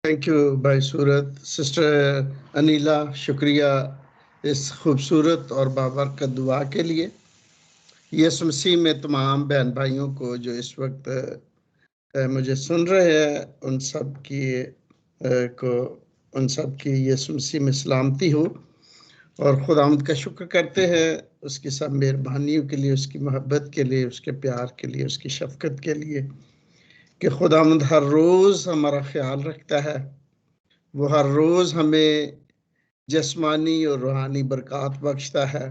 Thank you भाई सूरत। Sister Anila, शुक्रिया इस खूबसूरत और बाबरकत दुआ के लिए। यीशु मसीह में तमाम बहन भाइयों को जो इस वक्त मुझे सुन रहे हैं, उन सब की को उन सब की यीशु मसीह में सलामती हो और खुदावंद का शुक्र करते हैं उसकी सब मेहरबानियों के लिए, उसकी मोहब्बत के लिए, उसके प्यार के लिए, उसकी शफकत के लिए कि खुदावंद हर रोज़ हमारा ख्याल रखता है। वो हर रोज़ हमें जिस्मानी और रूहानी बरकत बख्शता है।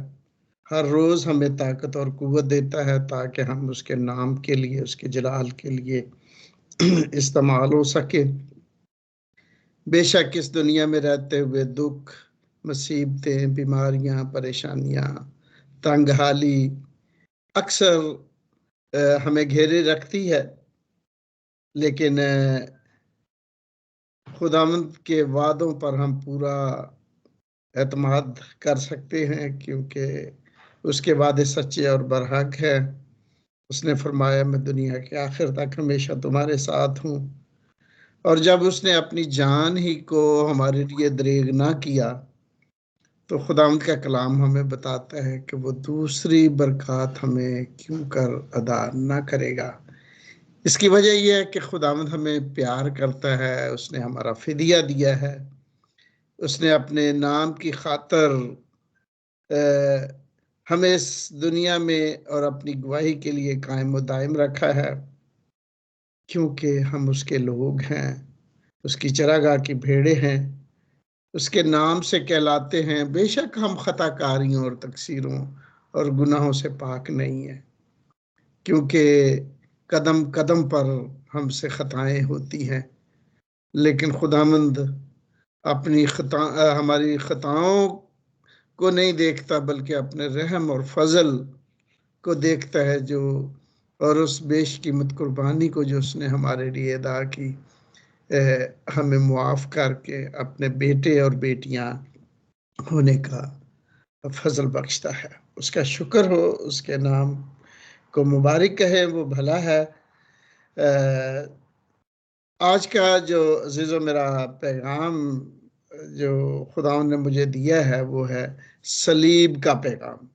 हर रोज़ हमें ताकत और कुव्वत देता है ताकि हम उसके नाम के लिए, उसके जलाल के लिए इस्तेमाल हो सके। बेशक इस दुनिया में रहते हुए दुख, मुसीबतें, बीमारियां, परेशानियां, तंगहाली अक्सर हमें घेरे रखती है, लेकिन खुदावंद के वादों पर हम पूरा एतमाद कर सकते हैं क्योंकि उसके वादे सच्चे और बरहक है। उसने फरमाया, मैं दुनिया के आखिर तक हमेशा तुम्हारे साथ हूँ। और जब उसने अपनी जान ही को हमारे लिए दरेग ना किया तो खुदावंद का कलाम हमें बताता है कि वो दूसरी बरकत हमें क्यों कर अदा ना करेगा। इसकी वजह यह है कि खुदावंद हमें प्यार करता है, उसने हमारा फिदिया दिया है, उसने अपने नाम की खातर हमें इस दुनिया में और अपनी गवाही के लिए कायम व दायम रखा है क्योंकि हम उसके लोग हैं, उसकी चरागाह की भेड़े हैं, उसके नाम से कहलाते हैं। बेशक हम खताकारियों और तकसीरों और गुनाहों से पाक नहीं है क्योंकि कदम कदम पर हमसे खताएं होती हैं, लेकिन खुदामंद अपनी हमारी खताओं को नहीं देखता बल्कि अपने रहम और फजल को देखता है, जो और उस बेशकीमत कुर्बानी को जो उसने हमारे लिए अदा की, हमें मुआफ़ करके अपने बेटे और बेटियां होने का फजल बख्शता है। उसका शुक्र हो, उसके नाम को मुबारक कहे, वो भला है। आज का जो अजीज़ों मेरा पैगाम जो खुदावंद ने मुझे दिया है वो है सलीब का पैगाम।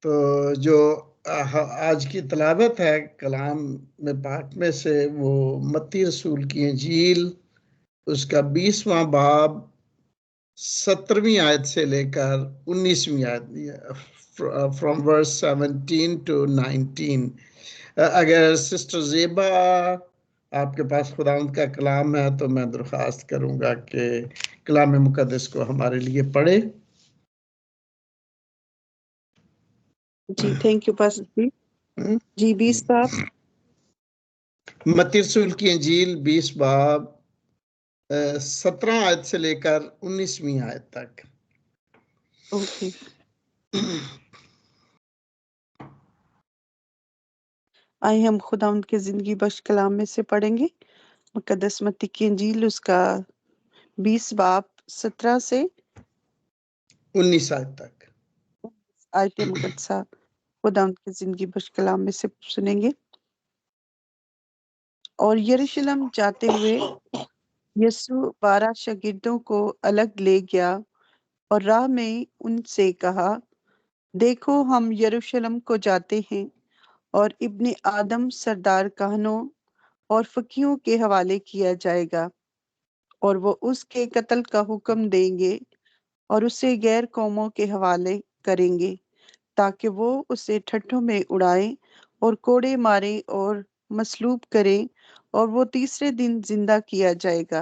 तो जो आज की तलावत है कलाम में पाक में से, वो मत्ती रसूल की इंजील उसका 20वां बाब 17वीं आयत से लेकर 19वीं आयत, फ्रॉम वर्स 17 टू 19। अगर सिस्टर ज़ेबा आपके पास खुदावंद का कलाम है तो मैं दरख्वास्त करूंगा कि कलाम मुकद्दस को हमारे लिए पढ़े। जी, थैंक यू पास्टर जी। जी 20 बाब मत्ती रसूल की इंजील 20 बाब 17 आयत से लेकर 19वीं आयत तक। ओके। आइए हम खुदावंद के जिंदगी बख्श कलाम में से पढ़ेंगे मुकद्दस मत्ती की इंजील उसका 20 बाब 17 से 19 आयत तक आयत मुकद्दसा खुदावंद के जिंदगी बख्श कलाम में से सुनेंगे। और यरूशलेम जाते हुए यीशु 12 शागिर्दों को अलग ले गया और राह में उनसे कहा, देखो हम यरूशलेम को जाते हैं और इब्ने आदम सरदार कहनों और फकीहों के हवाले किया जाएगा और वो उसके कत्ल का हुक्म देंगे और उसे गैर कौमों के हवाले करेंगे ताकि वो उसे ठट्ठों में उड़ाएं और कोड़े मारे और मसलूब करें और वो तीसरे दिन जिंदा किया जाएगा।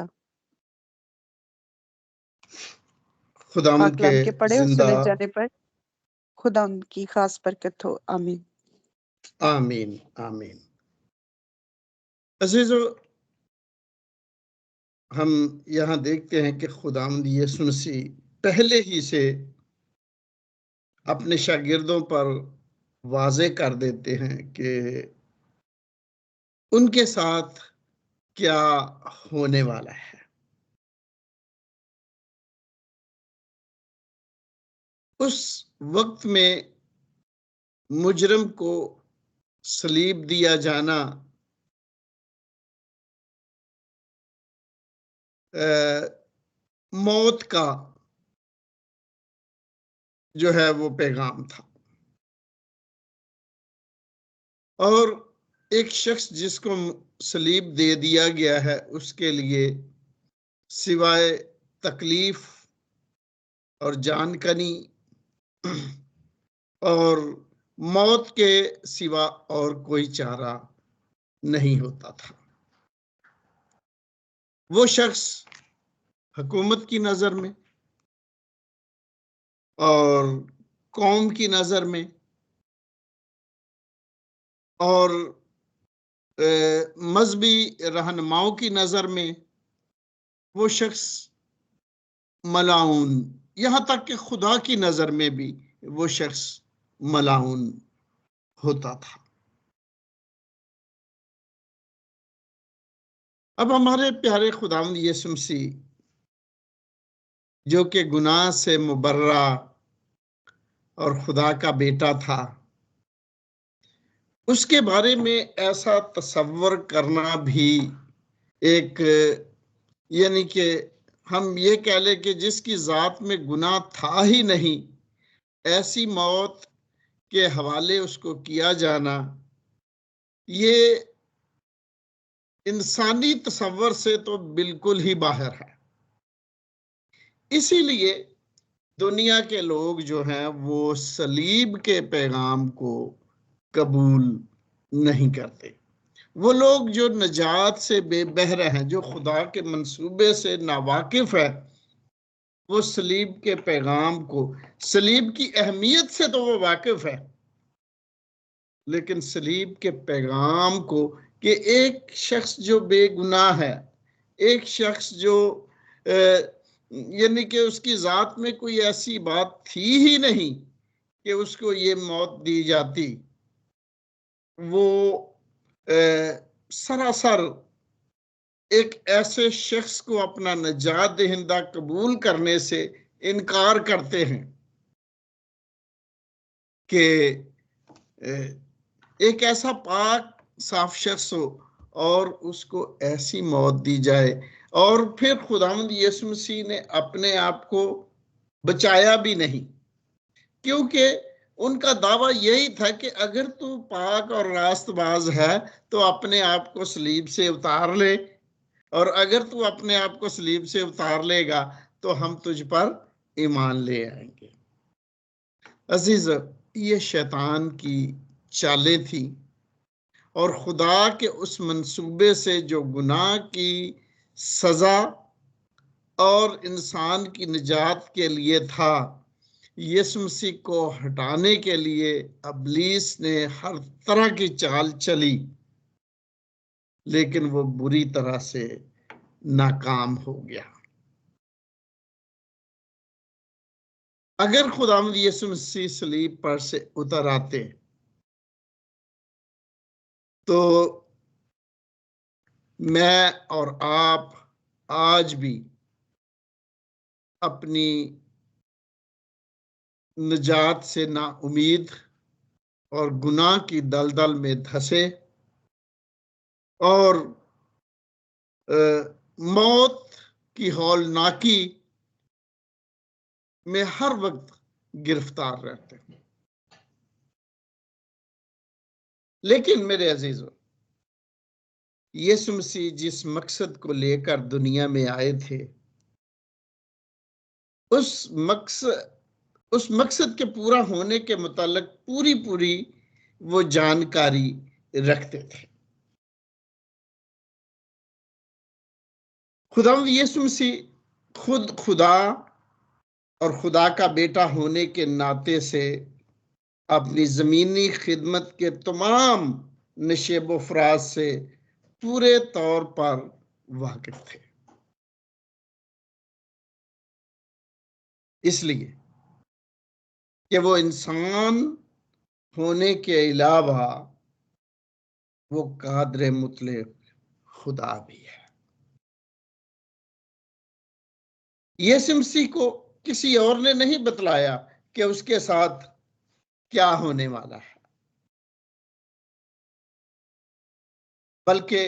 खुदावंद के कलाम के पढ़े और जिंदा सुने जाने पर खुदा उनकी खास बरकत हो। आमीन। आमीन आमीन। अजीजों, हम यहाँ देखते हैं कि खुदावंद यीशु मसीह पहले ही से अपने शागिर्दों पर वाजे कर देते हैं कि उनके साथ क्या होने वाला है। उस वक्त में मुजरम को सलीब दिया जाना मौत का जो है वो पैगाम था। और एक शख्स जिसको सलीब दे दिया गया है, उसके लिए सिवाय तकलीफ और जानकनी और मौत के सिवा और कोई चारा नहीं होता था। वो शख्स हुकूमत की नजर में और कौम की नजर में और मजहबी रहनुमाओं की नजर में वो शख्स मलाउन, यहां तक कि खुदा की नजर में भी वो शख्स मलाउन होता था। अब हमारे प्यारे खुदावंद यीशु मसीह, जो कि गुनाह से मुबर्रा और खुदा का बेटा था, उसके बारे में ऐसा तसव्वुर करना भी एक, यानी कि हम ये कह लें कि जिसकी जात में गुनाह था ही नहीं, ऐसी मौत के हवाले उसको किया जाना, ये इंसानी तसव्वुर से तो बिल्कुल ही बाहर है। इसीलिए दुनिया के लोग जो हैं वो सलीब के पैगाम को कबूल नहीं करते। वो लोग जो नजात से बेबहरा हैं, जो खुदा के मंसूबे से नावाकिफ है, वो सलीब के पैगाम को, सलीब की अहमियत से तो वो वाकिफ है, लेकिन सलीब के पैगाम को, कि एक शख्स जो बेगुनाह है, एक शख्स जो यानी कि उसकी जात में कोई ऐसी बात थी ही नहीं कि उसको ये मौत दी जाती, वो सरासर एक ऐसे शख्स को अपना नजात दहिंदा कबूल करने से इनकार करते हैं कि एक ऐसा पाक साफ शख्स हो और उसको ऐसी मौत दी जाए। और फिर खुदावंद यीशु मसीह ने अपने आप को बचाया भी नहीं, क्योंकि उनका दावा यही था कि अगर तू पाक और रास्तबाज है तो अपने आप को सलीब से उतार ले, और अगर तू अपने आप को सलीब से उतार लेगा तो हम तुझ पर ईमान ले आएंगे। अजीज, ये शैतान की चालें थी, और खुदा के उस मंसूबे से जो गुनाह की सजा और इंसान की निजात के लिए था, यीशु मसीह को हटाने के लिए इब्लीस ने हर तरह की चाल चली, लेकिन वो बुरी तरह से नाकाम हो गया। अगर खुदावंद यीशु मसीह सलीब पर से उतर आते तो मैं और आप आज भी अपनी निजात से ना उम्मीद और गुनाह की दलदल में धंसे और मौत की हौलनाकी में हर वक्त गिरफ्तार रहते हैं। लेकिन मेरे अजीजों, यीशु मसीह जिस मकसद को लेकर दुनिया में आए थे, उस मकसद के पूरा होने के मुतालिक पूरी पूरी वो जानकारी रखते थे। खुदावंद यीशु मसीह खुद खुदा और खुदा का बेटा होने के नाते से अपनी जमीनी खिदमत के तमाम नशेब फराज से पूरे तौर पर वाकिफ थे। इसलिए कि वो इंसान होने के अलावा वो कादर मुतलक खुदा भी है। यीशु मसीह को किसी और ने नहीं बतलाया कि उसके साथ क्या होने वाला है, बल्कि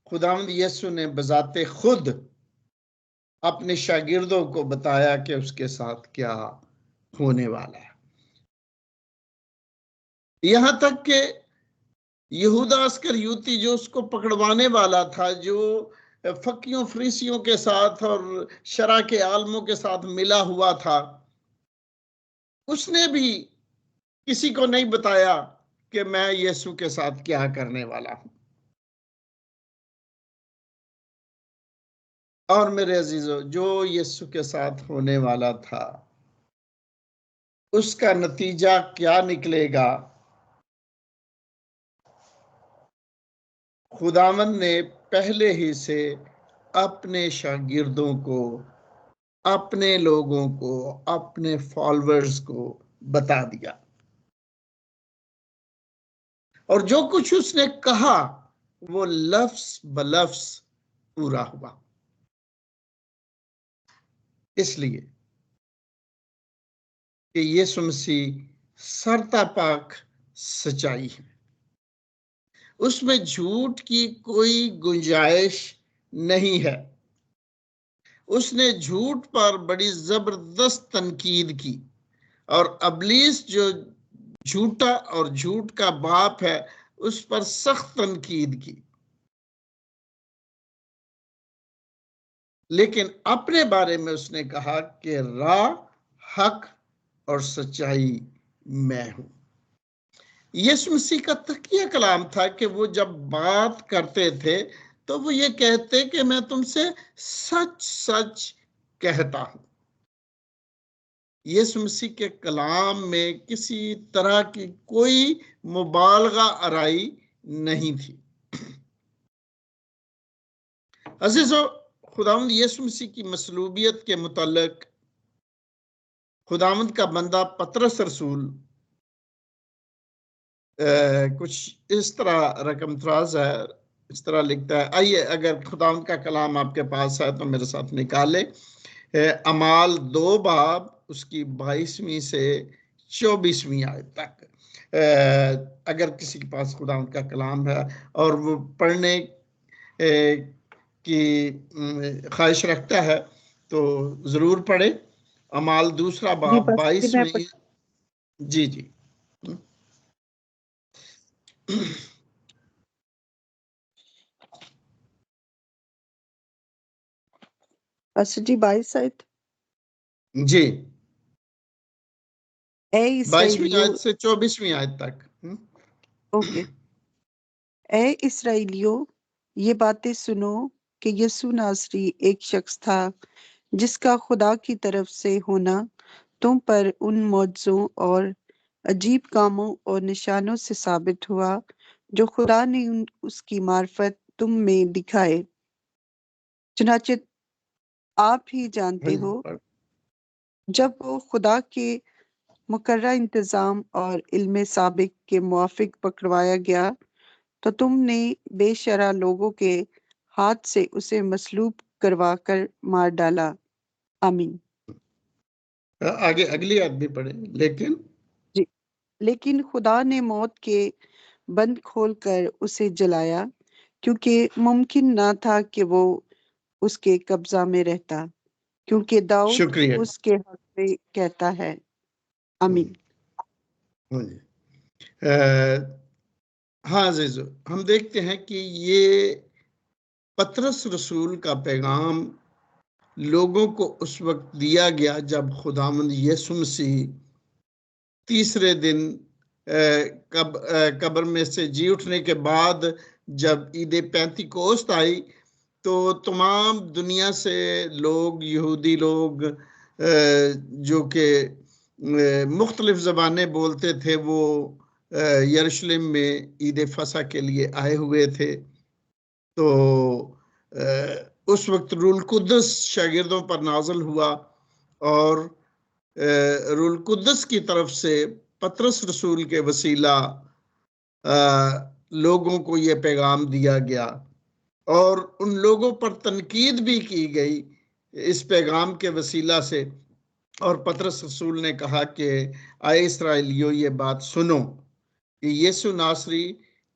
खुदावंद यीशु ने बजाते खुद अपने शागिर्दों को बताया कि उसके साथ क्या होने वाला है। यहां तक कि यहूदा अस्करियोती जो उसको पकड़वाने वाला था, जो फकियों फरीसियों के साथ और शरा के आलमों के साथ मिला हुआ था, उसने भी किसी को नहीं बताया कि मैं यीशु के साथ क्या करने वाला हूं। और मेरे अजीजों, जो यीशु के साथ होने वाला था उसका नतीजा क्या निकलेगा, खुदावंद ने पहले ही से अपने शागिर्दों को, अपने लोगों को, अपने फॉलोअर्स को बता दिया। और जो कुछ उसने कहा वो लफ्ज बलफ्ज पूरा हुआ। इसलिए कि यीशु मसीह सरतापाक सच्चाई है, उसमें झूठ की कोई गुंजाइश नहीं है। उसने झूठ पर बड़ी जबरदस्त तनकीद की, और अबलीस जो झूठा और झूठ का बाप है उस पर सख्त तनकीद की। लेकिन अपने बारे में उसने कहा कि राह, हक और सच्चाई मैं हूं। यीशु मसीह का तकिया कलाम था कि वो जब बात करते थे तो वो ये कहते कि मैं तुमसे सच सच कहता हूं। यीशु मसीह के कलाम में किसी तरह की कोई मुबालगा आराई नहीं थी। अजीजों, खुदावंद यीशु मसीह की मसलूबियत के मुतालिक खुदावंद का बंदा पतरस रसूल कुछ इस तरह रकम तराज है, इस तरह लिखता है। आइए, अगर खुदावंद का कलाम आपके पास है तो मेरे साथ निकाले। अमाल 2 बाब उसकी 22वीं से 24वीं आयत तक। अगर किसी के पास खुदावंद का कलाम है और वो पढ़ने की ख्वाहिश रखता है तो जरूर पढ़े। अमाल 2 जी बाब बस जी मैं 22वीं। जी जी। बस जी 22 आयत। जी, ए 22वीं इसराइलियों, आयत से 24वीं आयत तक। ओके। ए इसराइलियों, ये बातें सुनो कि यीशु नासरी एक शख्स था जिसका खुदा की तरफ से होना तुम पर उन मौजज़ों और अजीब कामों और निशानों से साबित हुआ जो खुदा ने उसकी मार्फत तुम में दिखाए। चुनाचे आप ही जानते हाँ जी, हो, जब वो खुदा के मुकर्रा इंतजाम और इल्मे साबिक के मुआफिक पकड़वाया गया तो तुमने बेशरा लोगों के हाथ से उसे मसलूब करवाकर मार डाला। आमीन। आगे अगली आयत भी पढ़े। लेकिन जी, लेकिन खुदा ने मौत के बंद खोलकर उसे जलाया, क्योंकि मुमकिन ना था कि वो उसके कब्जा में रहता, क्योंकि दाऊद शुक्रिया। उसके हक में कहता है। आमीन। हाँ जी। हाँ जीजो, हम देखते हैं कि ये पतरस रसूल का पैगाम लोगों को उस वक्त दिया गया जब खुदावंद यीशु मसीह तीसरे दिन कब्र में से जी उठने के बाद जब ईद पैंतीकोस्त आई तो तमाम दुनिया से लोग, यहूदी लोग जो कि मुख्तलिफ ज़बानें बोलते थे, वो यरूशलेम में ईद फसा के लिए आए हुए थे। तो उस वक्त रूल कुद्दस शागिर्दों पर नाजल हुआ और रूल कुद्दस की तरफ से पतरस रसूल के वसीला लोगों को ये पैगाम दिया गया और उन लोगों पर तनकीद भी की गई इस पैगाम के वसीला से। और पतरस रसूल ने कहा कि आए इस्राएलियों, ये बात सुनो कि यीशु नासरी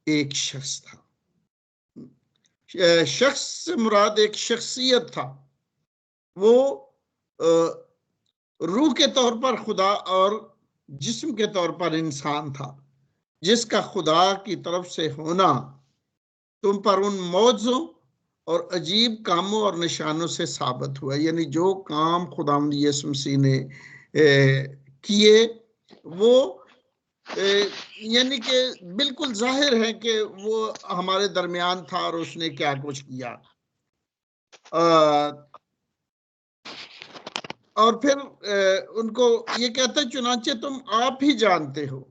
एक शख्स था। शख्स से मुराद एक शख्सियत था। वो रूह के तौर पर खुदा और जिस्म के तौर पर इंसान था, जिसका खुदा की तरफ से होना तुम पर उन मौजों और अजीब कामों और निशानों से साबित हुआ। यानी जो काम खुदावंद यीशु मसीह ने किए वो यानी कि बिल्कुल जाहिर है कि वो हमारे दरमियान था और उसने क्या कुछ किया। और फिर उनको ये कहते चुनाचे तुम आप ही जानते हो,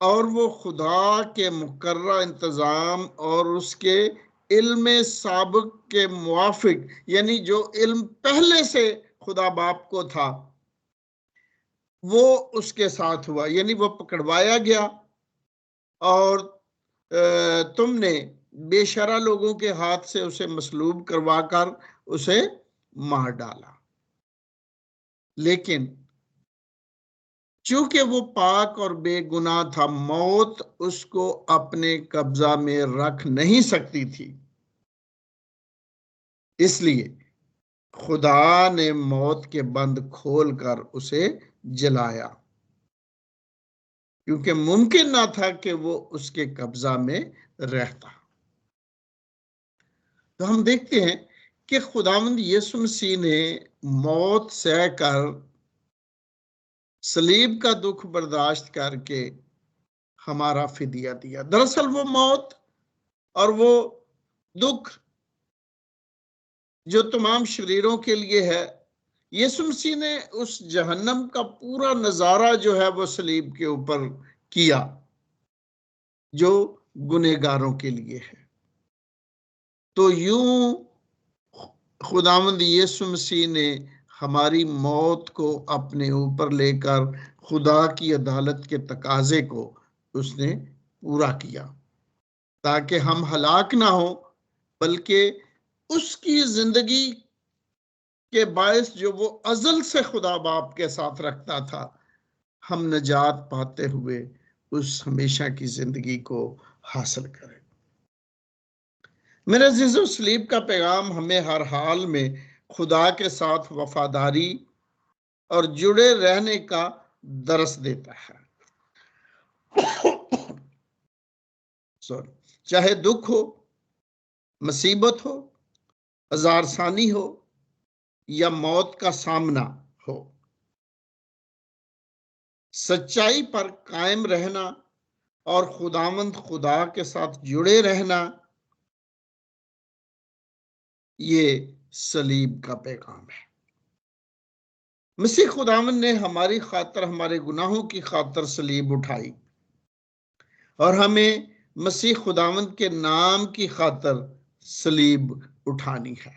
और वो खुदा के मुकर्रा इंतजाम और उसके इल्म साबिक के मुवाफिक, यानी जो इल्म पहले से खुदा बाप को था वो उसके साथ हुआ। यानी वो पकड़वाया गया और तुमने बेशरा लोगों के हाथ से उसे मसलूब करवाकर उसे मार डाला। लेकिन चूंकि वो पाक और बेगुनाह था, मौत उसको अपने कब्जा में रख नहीं सकती थी। इसलिए खुदा ने मौत के बंद खोलकर उसे जलाया, क्योंकि मुमकिन ना था कि वो उसके कब्जा में रहता। तो हम देखते हैं कि खुदावंद यीशु मसीह ने मौत सहकर, सलीब का दुख बर्दाश्त करके हमारा फिदिया दिया। दरअसल वो मौत और वो दुख जो तमाम शरीरों के लिए है, यीशु मसीह ने उस जहन्नम का पूरा नजारा जो है वो सलीब के ऊपर किया, जो गुनहगारों के लिए है। तो यूं खुदावंद यीशु मसीह ने हमारी मौत को अपने ऊपर लेकर खुदा की अदालत के तकाजे को उसने पूरा किया, ताकि हम हलाक ना हो, बल्कि उसकी जिंदगी के बायस जो वो अजल से खुदा बाप के साथ रखता था, हम नजात पाते हुए उस हमेशा की जिंदगी को हासिल करें। मेरे अजीजों, सलीब का पैगाम हमें हर हाल में खुदा के साथ वफादारी और जुड़े रहने का दरस देता है। सॉरी, चाहे दुख हो, मुसीबत हो, अजारसानी हो या मौत का सामना हो, सच्चाई पर कायम रहना और खुदावंद खुदा के साथ जुड़े रहना, ये सलीब का पैगाम है। मसीह खुदावंद ने हमारी खातर, हमारे गुनाहों की खातर सलीब उठाई और हमें मसीह खुदावंद के नाम की खातर सलीब उठानी है।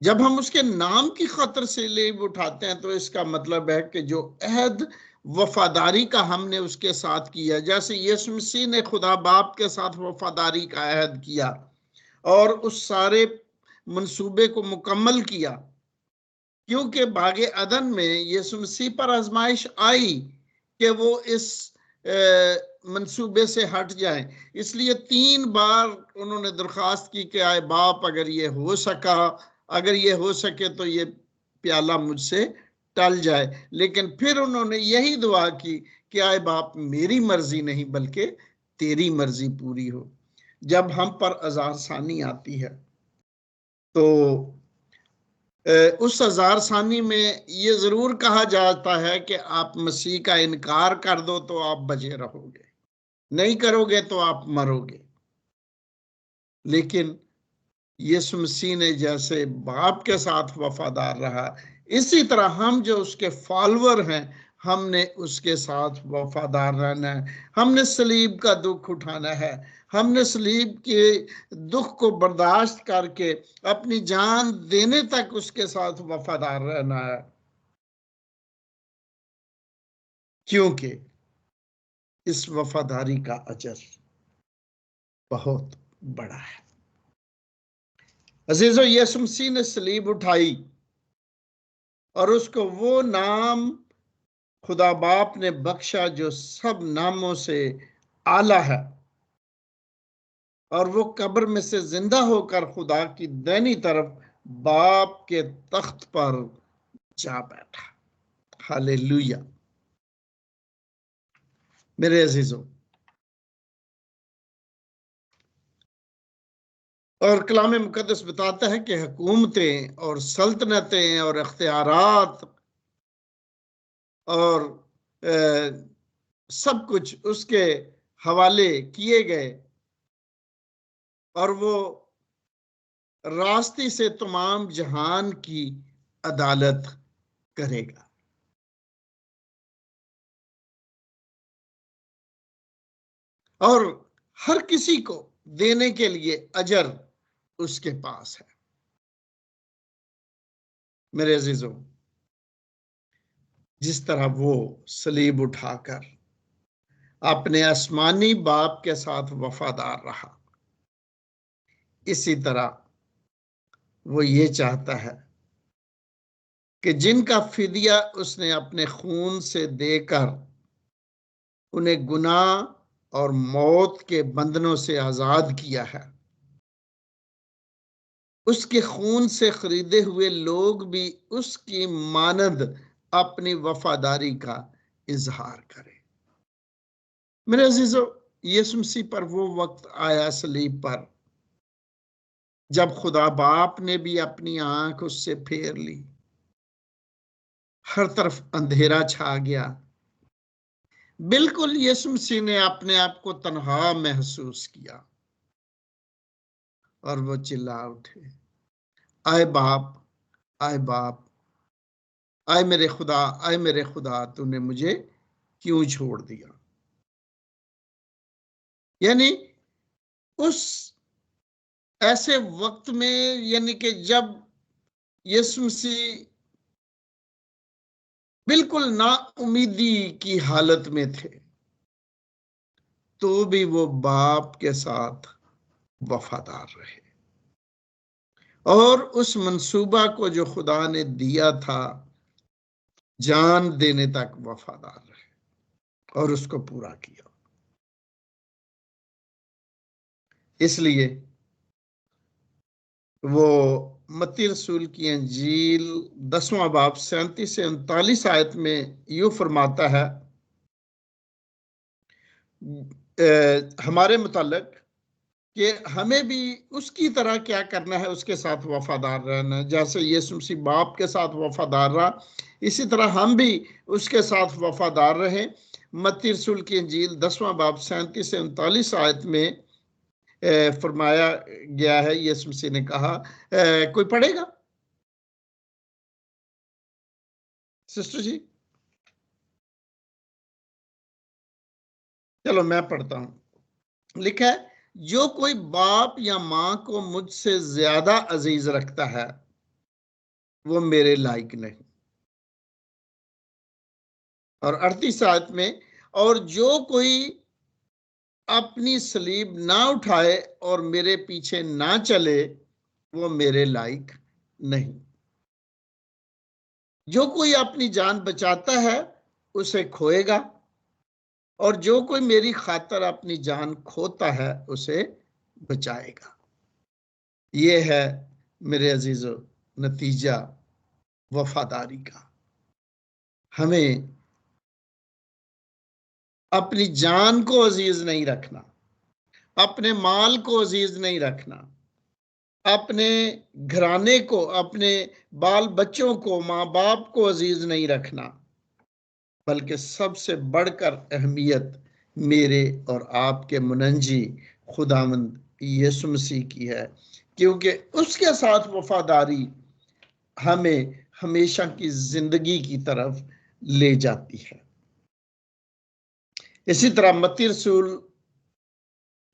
जब हम उसके नाम की खातर सलीब उठाते हैं तो इसका मतलब है कि जो अहद वफादारी का हमने उसके साथ किया, जैसे यीशु मसीह ने खुदा बाप के साथ वफादारी का अहद किया और उस सारे मंसूबे को मुकम्मल किया, क्योंकि बागे अदन में यीशु मसीह पर आजमाइश आई कि वो इस मंसूबे से हट जाएं, इसलिए 3 बार उन्होंने दरखास्त की कि आए बाप, अगर ये हो सका, अगर ये हो सके तो ये प्याला मुझसे टल जाए। लेकिन फिर उन्होंने यही दुआ की कि आए बाप, मेरी मर्जी नहीं बल्कि तेरी मर्जी पूरी हो। जब हम पर अज़ारसानी आती है तो उस अज़ारसानी में ये जरूर कहा जाता है कि आप मसीह का इनकार कर दो तो आप बचे रहोगे, नहीं करोगे तो आप मरोगे। लेकिन यीशु मसीह ने जैसे बाप के साथ वफादार रहा, इसी तरह हम जो उसके फॉलोअर हैं, हमने उसके साथ वफादार रहना है। हमने सलीब का दुख उठाना है, हमने सलीब के दुख को बर्दाश्त करके अपनी जान देने तक उसके साथ वफादार रहना है, क्योंकि इस वफादारी का अजर बहुत बड़ा है। अजीजों, यीशु मसीह ने सलीब उठाई और उसको वो नाम खुदा बाप ने बख्शा जो सब नामों से आला है, और वो कब्र में से जिंदा होकर खुदा की दाहिनी तरफ बाप के तख्त पर जा बैठा। हालेलुया। मेरे अजीजों, और कलाम मुकद्दस बताता है कि हुकूमतें और सल्तनतें और इख्तियारात और सब कुछ उसके हवाले किए गए, और वो रास्ते से तमाम जहान की अदालत करेगा। और हर किसी को देने के लिए अजर उसके पास है। मेरे अजीजों, जिस तरह वो सलीब उठाकर अपने आसमानी बाप के साथ वफादार रहा, इसी तरह वो ये चाहता है कि जिनका फिदिया उसने अपने खून से देकर उन्हें गुनाह और मौत के बंधनों से आजाद किया है, उसके खून से खरीदे हुए लोग भी उसकी मानद अपनी वफादारी का इजहार करें। मेरे अजीजों, यीशु मसीह पर वो वक्त आया सलीब पर जब खुदा बाप ने भी अपनी आंख उससे फेर ली, हर तरफ अंधेरा छा गया। बिल्कुल यीशु मसीह ने अपने आप को तन्हा महसूस किया और वो चिल्ला उठे, आए बाप, आए बाप, आए मेरे खुदा, आए मेरे खुदा, तूने मुझे क्यों छोड़ दिया। यानी उस ऐसे वक्त में, यानी कि जब यीशु मसीह बिल्कुल नाउमीदी की हालत में थे, तो भी वो बाप के साथ वफादार रहे और उस मंसूबा को जो खुदा ने दिया था जान देने तक वफादार रहे और उसको पूरा किया। इसलिए वो मत्ती रसूल की अंजील 10वां बाब 37 से 39 आयत में यूं फरमाता है हमारे मुतालिक कि हमें भी उसकी तरह क्या करना है, उसके साथ वफादार रहना है। जैसे यीशु मसीह बाप के साथ वफादार रहा, इसी तरह हम भी उसके साथ वफादार रहे। मत्ती रसूल की अंजील 10वां बाब 37 से 39 आयत में फरमाया गया है, यीशु मसीह ने कहा, कोई पढ़ेगा सिस्टर जी? चलो मैं पढ़ता हूं। लिखा है, जो कोई बाप या मां को मुझसे ज्यादा अजीज रखता है वो मेरे लायक नहीं। और 38 आयत में, और जो कोई अपनी सलीब ना उठाए और मेरे पीछे ना चले वो मेरे लायक नहीं। जो कोई अपनी जान बचाता है उसे खोएगा, और जो कोई मेरी खातिर अपनी जान खोता है उसे बचाएगा। ये है मेरे अजीजों नतीजा वफादारी का। हमें अपनी जान को अजीज नहीं रखना, अपने माल को अजीज नहीं रखना, अपने घराने को, अपने बाल बच्चों को, माँ बाप को अजीज नहीं रखना, बल्कि सबसे बढ़कर अहमियत मेरे और आपके मुनंजी खुदावंद यीशु मसीह की है, क्योंकि उसके साथ वफादारी हमें हमेशा की जिंदगी की तरफ ले जाती है। इसी तरह मत्ती रसूल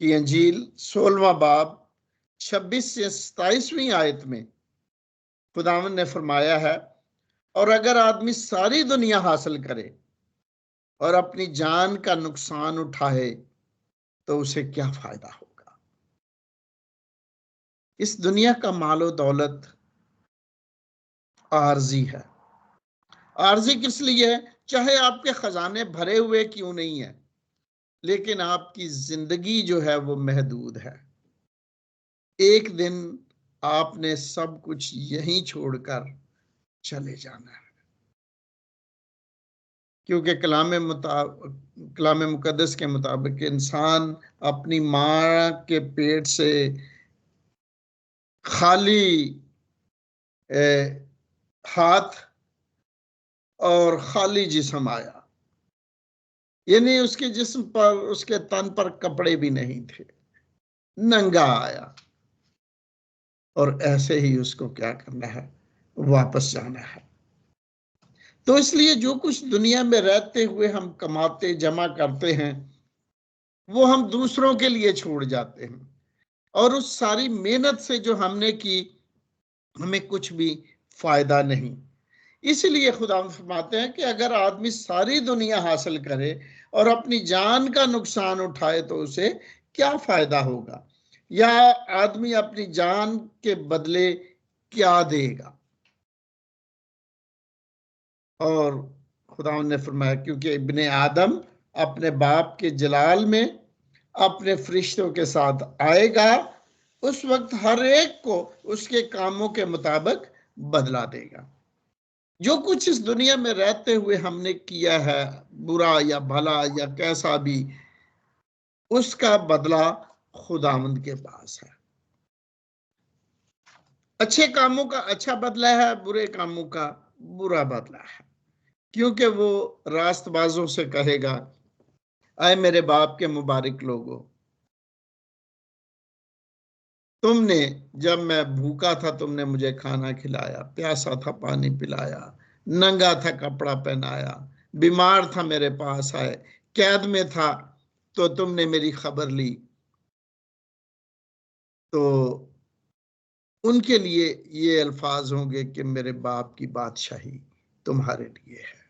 की अंजील 16वां बाब 26 से 27वीं आयत में खुदावंद ने फरमाया है, और अगर आदमी सारी दुनिया हासिल करे और अपनी जान का नुकसान उठाए तो उसे क्या फायदा होगा। इस दुनिया का मालो दौलत आर्जी है। आर्जी किस लिए है? चाहे आपके खजाने भरे हुए क्यों नहीं है, लेकिन आपकी जिंदगी जो है वो महदूद है। एक दिन आपने सब कुछ यहीं छोड़कर चले जाना है, क्योंकि कलाम मुकद्दस के मुताबिक इंसान अपनी माँ के पेट से खाली हाथ और खाली जिस्म आया, यानी उसके जिस्म पर, उसके तन पर कपड़े भी नहीं थे, नंगा आया, और ऐसे ही उसको क्या करना है, वापस जाना है। तो इसलिए जो कुछ दुनिया में रहते हुए हम कमाते जमा करते हैं, वो हम दूसरों के लिए छोड़ जाते हैं, और उस सारी मेहनत से जो हमने की, हमें कुछ भी फायदा नहीं। इसलिए खुदा फरमाते हैं कि अगर आदमी सारी दुनिया हासिल करे और अपनी जान का नुकसान उठाए तो उसे क्या फायदा होगा, या आदमी अपनी जान के बदले क्या देगा। और खुदा ने फरमाया, क्योंकि इब्ने आदम अपने बाप के जलाल में अपने फरिश्तों के साथ आएगा, उस वक्त हर एक को उसके कामों के मुताबिक बदला देगा। जो कुछ इस दुनिया में रहते हुए हमने किया है, बुरा या भला या कैसा भी, उसका बदला खुदावंद के पास है। अच्छे कामों का अच्छा बदला है, बुरे कामों का बुरा बदला है, क्योंकि वो रास्तबाजों से कहेगा, आए मेरे बाप के मुबारक लोगों, तुमने, जब मैं भूखा था तुमने मुझे खाना खिलाया, प्यासा था पानी पिलाया, नंगा था कपड़ा पहनाया, बीमार था मेरे पास आए, कैद में था तो तुमने मेरी खबर ली। तो उनके लिए ये अल्फाज होंगे कि मेरे बाप की बादशाही तुम्हारे लिए है,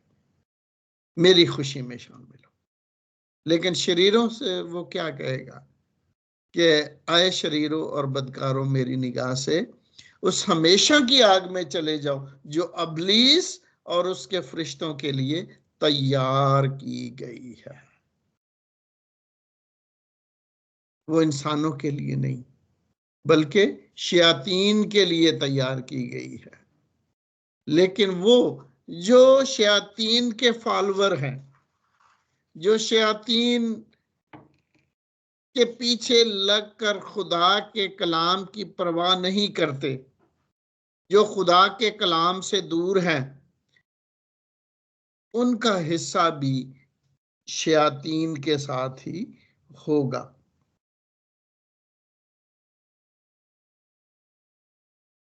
मेरी खुशी में शामिल हो। लेकिन शरीरों से वो क्या कहेगा कि आए शरीरों और बदकारों, मेरी निगाह से उस हमेशा की आग में चले जाओ जो अबलीस और उसके फरिश्तों के लिए तैयार की गई है। वो इंसानों के लिए नहीं, बल्कि शयातीन के लिए तैयार की गई है। लेकिन वो जो शयातीन के फॉलोअर हैं, जो शयातीन के पीछे लगकर खुदा के कलाम की परवाह नहीं करते, जो खुदा के कलाम से दूर हैं, उनका हिस्सा भी शयातीन के साथ ही होगा।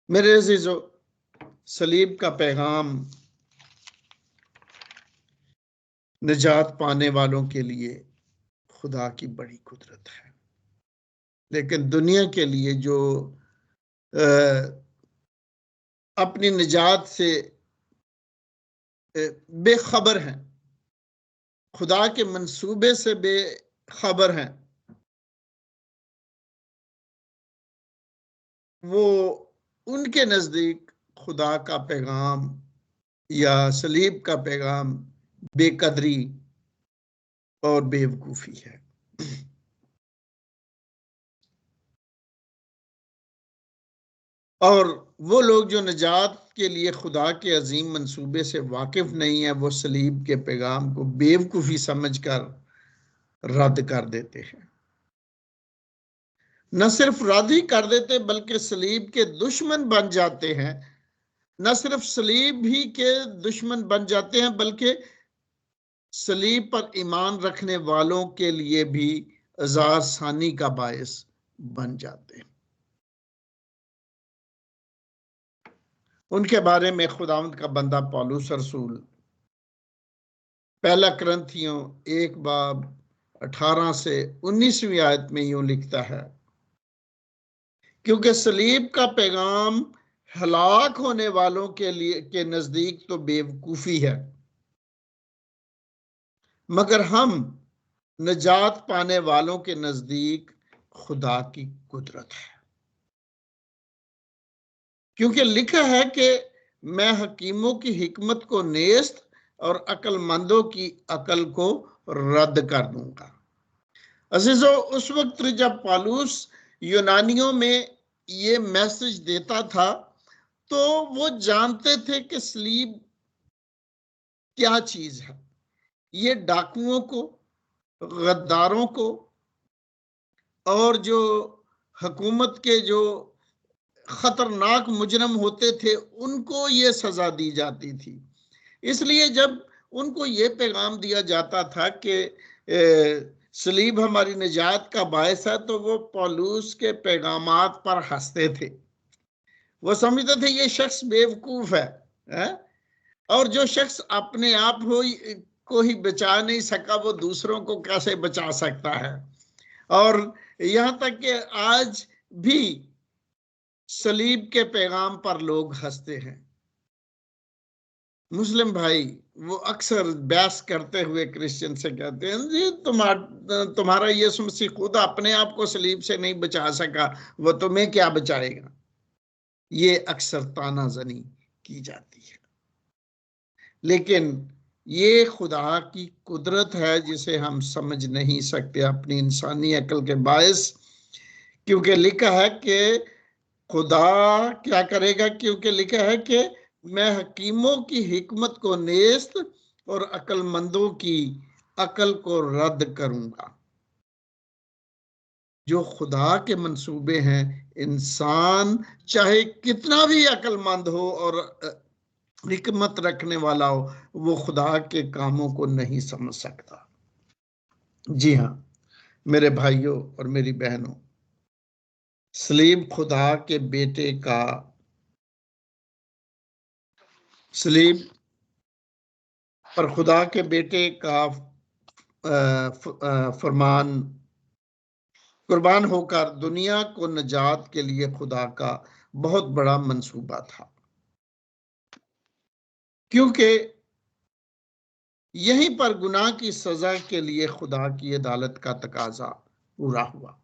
मेरे अजीजों, सलीब का पैगाम निजात पाने वालों के लिए खुदा की बड़ी कुदरत है, लेकिन दुनिया के लिए जो अपनी निजात से बेखबर हैं, खुदा के मंसूबे से बेखबर हैं, वो, उनके नजदीक खुदा का पैगाम या सलीब का पैगाम बेकदरी और बेवकूफी है। और वो लोग जो निजात के लिए खुदा के अजीम मंसूबे से वाकिफ नहीं है, वो सलीब के पैगाम को बेवकूफी समझकर रद्द कर देते हैं। न सिर्फ रद्द ही कर देते, बल्कि सलीब के दुश्मन बन जाते हैं। न सिर्फ सलीब ही के दुश्मन बन जाते हैं, बल्कि सलीब पर ईमान रखने वालों के लिए भी अज़ार सानी का बायस बन जाते हैं। उनके बारे में खुदावंद का बंदा पौलुस रसूल पहला करंथियों 1:18 से 19वीं आयत में यूं लिखता है, क्योंकि सलीब का पैगाम हलाक होने वालों के लिए के नजदीक तो बेवकूफी है, मगर हम निजात पाने वालों के नजदीक खुदा की कुदरत है। क्योंकि लिखा है कि मैं हकीमों की हिकमत को नेस्त और अक्लमंदों की अकल को रद्द कर दूंगा। अजीजों, उस वक्त जब पौलुस यूनानियों में ये मैसेज देता था तो वो जानते थे कि सलीब क्या चीज है। ये डाकुओं को, गद्दारों को और जो हुकूमत के जो खतरनाक मुजरम होते थे उनको ये सजा दी जाती थी। इसलिए जब उनको ये पैगाम दिया जाता था कि सलीब हमारी निजात का बायस है, तो वो पौलुस के पैगामात पर हंसते थे। वो समझते थे ये शख्स बेवकूफ है? और जो शख्स अपने आप को ही बचा नहीं सका, वो दूसरों को कैसे बचा सकता है। और यहां तक कि आज भी सलीब के पैगाम पर लोग हंसते हैं। मुस्लिम भाई वो अक्सर बहस करते हुए क्रिश्चियन से कहते हैं, जी तुम्हारा यीशु मसीह खुद अपने आप को सलीब से नहीं बचा सका, वो तुम्हें क्या बचाएगा। ये अक्सर तानाजनी की जाती है, लेकिन ये खुदा की कुदरत है जिसे हम समझ नहीं सकते अपनी इंसानी अकल के बायस। क्योंकि लिखा है कि खुदा क्या करेगा, क्योंकि लिखा है कि मैं हकीमों की हिकमत को नेस्त और अकलमंदों की अकल को रद्द करूंगा। जो खुदा के मंसूबे हैं, इंसान चाहे कितना भी अकलमंद हो और हिकमत रखने वाला हो, वो खुदा के कामों को नहीं समझ सकता। जी हाँ मेरे भाइयों और मेरी बहनों, सलीब खुदा के बेटे का, सलीब पर खुदा के बेटे का फरमान कुर्बान होकर दुनिया को निजात के लिए खुदा का बहुत बड़ा मंसूबा था। क्योंकि यहीं पर गुनाह की सजा के लिए खुदा की अदालत का तकाजा पूरा हुआ।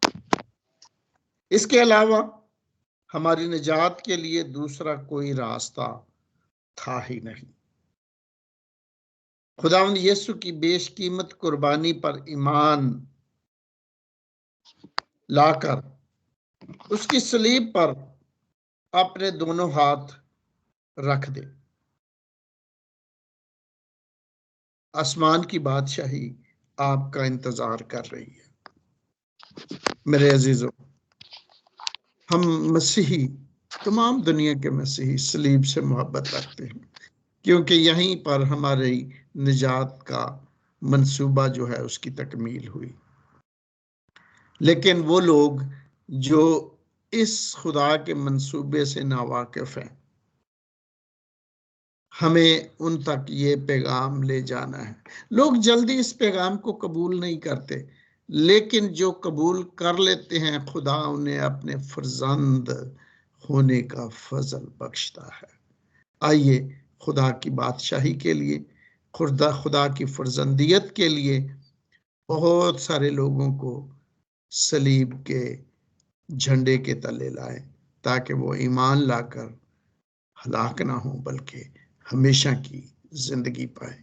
इसके अलावा हमारी निजात के लिए दूसरा कोई रास्ता था ही नहीं। खुदावंद यीशु की बेशकीमत कुर्बानी पर ईमान लाकर उसकी सलीब पर अपने दोनों हाथ रख दे। आसमान की बादशाही आपका इंतजार कर रही है। मेरे अजीजों, हम मसीही, तमाम दुनिया के मसीही सलीब से मोहब्बत रखते हैं, क्योंकि यहीं पर हमारी निजात का मंसूबा जो है उसकी तकमील हुई। लेकिन वो लोग जो इस खुदा के मंसूबे से नावाकिफ हैं, हमें उन तक ये पैगाम ले जाना है। लोग जल्दी इस पैगाम को कबूल नहीं करते, लेकिन जो कबूल कर लेते हैं, खुदा उन्हें अपने फर्जंद होने का फजल बख्शता है। आइए खुदा की बादशाही के लिए, खुदा की फर्जंदियत के लिए बहुत सारे लोगों को सलीब के झंडे के तले लाए, ताकि वो ईमान लाकर हलाक ना हो बल्कि हमेशा की जिंदगी पाए।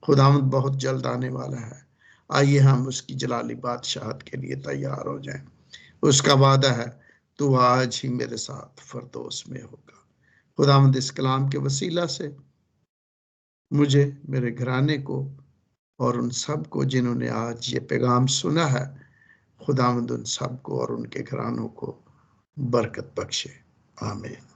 खुदावंद बहुत जल्द आने वाला है। आइए हम उसकी जलाली बादशाहत के लिए तैयार हो जाएं। उसका वादा है, तू आज ही मेरे साथ फरदौस में होगा। खुदावंद इस कलाम के वसीला से मुझे, मेरे घराने को और उन सब को जिन्होंने आज ये पैगाम सुना है, खुदावंद उन सब को और उनके घरानों को बरकत बख्शे। आमीन।